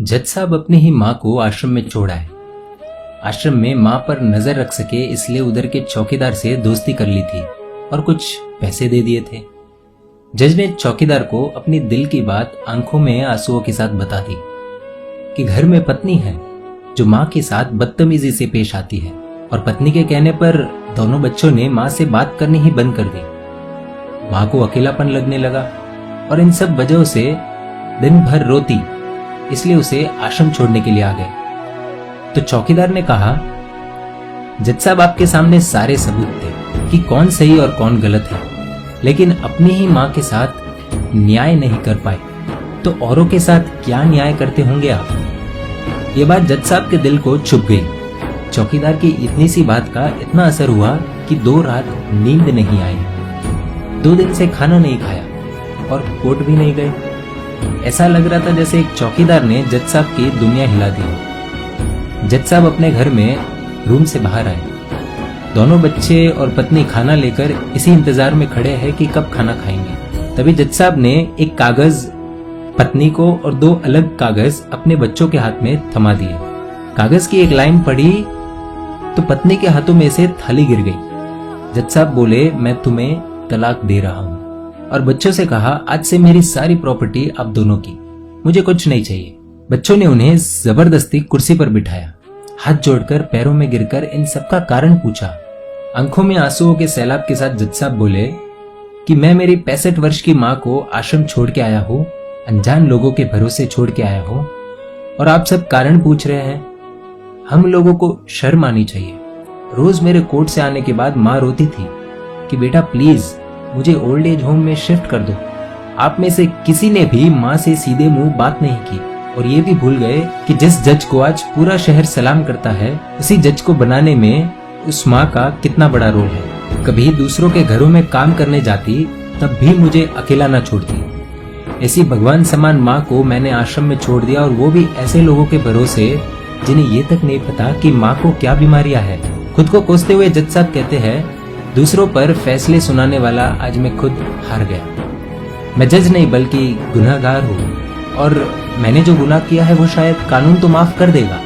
जज साहब अपनी ही माँ को आश्रम में छोड़ आए। आश्रम में माँ पर नजर रख सके इसलिए उधर के चौकीदार से दोस्ती कर ली थी और कुछ पैसे दे दिए थे। जज ने चौकीदार को अपनी दिल की बात आंखों में आंसुओं के साथ बता दी कि घर में पत्नी है जो माँ के साथ बदतमीजी से पेश आती है और पत्नी के कहने पर दोनों बच्चों ने माँ से बात करनी ही बंद कर दी। माँ को अकेलापन लगने लगा और इन सब वजहों से दिन भर रोती, इसलिए उसे आश्रम छोड़ने के लिए आ गए। तो चौकीदार ने कहा, जज साहब आपके सामने सारे सबूत थे कि कौन सही और कौन गलत है, लेकिन अपनी ही माँ के साथ न्याय नहीं कर पाए तो औरों के साथ क्या न्याय करते होंगे आप। ये बात जज साहब के दिल को छुप गई। चौकीदार की इतनी सी बात का इतना असर हुआ कि 2 रात नींद नहीं आई, 2 दिन से खाना नहीं खाया और कोर्ट भी नहीं गए। ऐसा लग रहा था जैसे एक चौकीदार ने जज साहब की दुनिया हिला दी। जज साहब अपने घर में रूम से बाहर आए। दोनों बच्चे और पत्नी खाना लेकर इसी इंतजार में खड़े हैं कि कब खाना खाएंगे। तभी जज साहब ने एक कागज पत्नी को और 2 अलग कागज अपने बच्चों के हाथ में थमा दिए। कागज की एक लाइन पढ़ी तो पत्नी के हाथों में से थाली गिर गई। जज साहब बोले, मैं तुम्हें तलाक दे रहा हूँ, और बच्चों से कहा, आज से मेरी सारी प्रॉपर्टी आप दोनों की, मुझे कुछ नहीं चाहिए। बच्चों ने उन्हें जबरदस्ती कुर्सी पर बिठाया, हाथ जोड़कर पैरों में गिरकर इन सबका कारण पूछा। आंखों में आंसुओं के सैलाब के साथ जज साहब बोले कि मैं मेरी 65 वर्ष की माँ को आश्रम छोड़ के आया हूँ, अनजान लोगों के भरोसे छोड़ के आया हूँ, और आप सब कारण पूछ रहे हैं। हम लोगों को शर्म आनी चाहिए। रोज मेरे कोर्ट से आने के बाद माँ रोती थी कि बेटा प्लीज मुझे ओल्ड एज होम में शिफ्ट कर दो। आप में से किसी ने भी माँ से सीधे मुंह बात नहीं की और ये भी भूल गए कि जिस जज को आज पूरा शहर सलाम करता है, उसी जज को बनाने में उस माँ का कितना बड़ा रोल है। कभी दूसरों के घरों में काम करने जाती तब भी मुझे अकेला ना छोड़ती। ऐसी भगवान समान माँ को मैंने आश्रम में छोड़ दिया, और वो भी ऐसे लोगों के भरोसे जिन्हें ये तक नहीं पता कि माँ को क्या बीमारियां है। खुद को कोसते हुए जज साहब कहते हैं, दूसरों पर फैसले सुनाने वाला आज मैं खुद हार गया। मैं जज नहीं बल्कि गुनाहगार हूँ, और मैंने जो गुनाह किया है वो शायद कानून तो माफ कर देगा,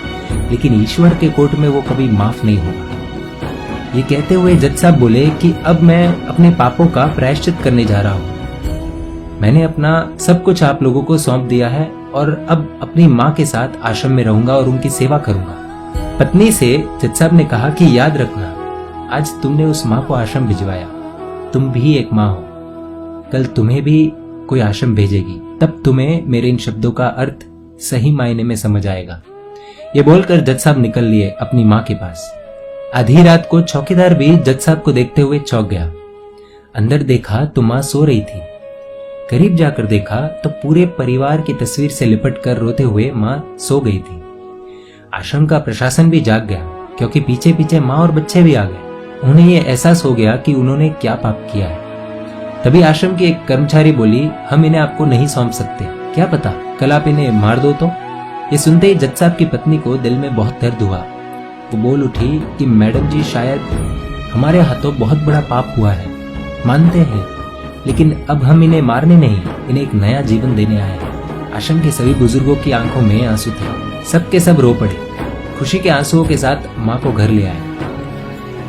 लेकिन ईश्वर के कोर्ट में वो कभी माफ नहीं होगा। ये कहते हुए जज साहब बोले कि अब मैं अपने पापों का प्रायश्चित करने जा रहा हूँ। मैंने अपना सब कुछ आप लोगों को सौंप दिया है और अब अपनी माँ के साथ आश्रम में रहूंगा और उनकी सेवा करूंगा। पत्नी से जज साहब ने कहा कि याद रखना, आज तुमने उस माँ को आश्रम भिजवाया, तुम भी एक माँ हो, कल तुम्हें भी कोई आश्रम भेजेगी, तब तुम्हें मेरे इन शब्दों का अर्थ सही मायने में समझ आएगा। ये बोलकर जज साहब निकल लिए अपनी माँ के पास। आधी रात को चौकीदार भी जज साहब को देखते हुए चौंक गया। अंदर देखा तो माँ सो रही थी। करीब जाकर देखा तो पूरे परिवार की तस्वीर से लिपट कर रोते हुए माँ सो गई थी। आश्रम का प्रशासन भी जाग गया, क्योंकि पीछे पीछे माँ और बच्चे भी आ गए। उन्हें ये एहसास हो गया कि उन्होंने क्या पाप किया है। तभी आश्रम की एक कर्मचारी बोली, हम इन्हें आपको नहीं सौंप सकते, क्या पता कल आप इन्हें मार दो तो। ये सुनते ही जज साहब की पत्नी को दिल में बहुत दर्द हुआ। वो बोल उठी कि मैडम जी, शायद हमारे हाथों बहुत बड़ा पाप हुआ है, मानते हैं, लेकिन अब हम इन्हें मारने नहीं, इन्हें एक नया जीवन देने आए हैं। आश्रम के सभी बुजुर्गों की आंखों में आंसू थे, सबके सब रो पड़े। खुशी के आंसुओं के साथ माँ को घर ले आए।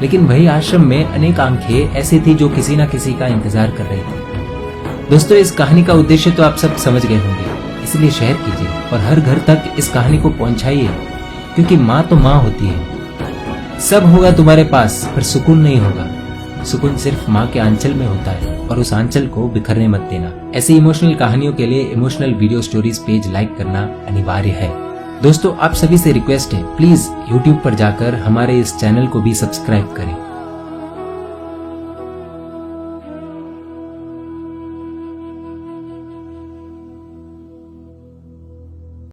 लेकिन वही आश्रम में अनेक आंखें ऐसी थी जो किसी न किसी का इंतजार कर रही थी। दोस्तों, इस कहानी का उद्देश्य तो आप सब समझ गए होंगे, इसलिए शेयर कीजिए और हर घर तक इस कहानी को पहुंचाइए, क्योंकि माँ तो माँ होती है। सब होगा तुम्हारे पास पर सुकून नहीं होगा। सुकून सिर्फ माँ के आंचल में होता है, और उस आंचल को बिखरने मत देना। ऐसी इमोशनल कहानियों के लिए emotional video stories page like करना अनिवार्य है। दोस्तों, आप सभी से रिक्वेस्ट है, प्लीज YouTube पर जाकर हमारे इस चैनल को भी सब्सक्राइब करें।